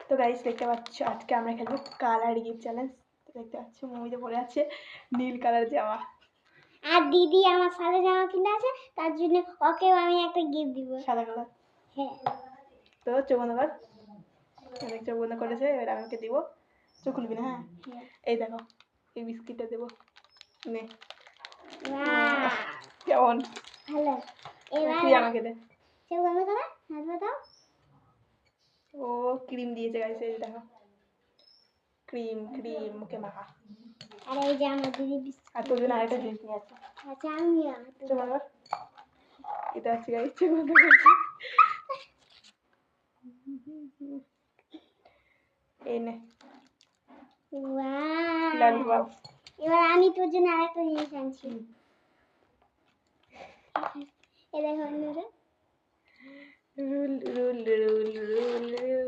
তো গাইস দেখতে পাচ্ছ আজকে আমরা খেলবো কালার গিফট চ্যালেঞ্জ। দেখতে পাচ্ছ মমিতে পরে আছে নীল কালার জামা, আর দিদি আমার সাদা জামা কিনে আছে, তার জন্য ওকেও আমি একটা গিফট দিব সাদা কালার। হ্যাঁ, তো চোখ বন্ধ কর। চোখ বন্ধ করেছে, এবার আমি ওকে দিব। চোখ খুলবি না? হ্যাঁ, এই দেখো এই বিস্কিটটা দেবো, নে। কেমন ভালো? এবার তুই আমাকে দে। চোখ বন্ধ করো, হাত বাঁধাও। ও ক্রিম দিয়েছে গাইস, এই দেখো ক্রিম ক্রিম মুখে মাখা। আর এই যে আমার দিদি বিস্কুট। আর তোর জন্য আরেকটা জিনিস নিয়ে আসছি। আচ্ছা আমি চোখ বন্ধ কর। এটা হচ্ছে গাইস, চোখ বন্ধ করছি। এই নে ললিপপ। এবার আমি তোর জন্য আরেকটা জিনিস আনছি। এই দেখো rule rule rule rule rule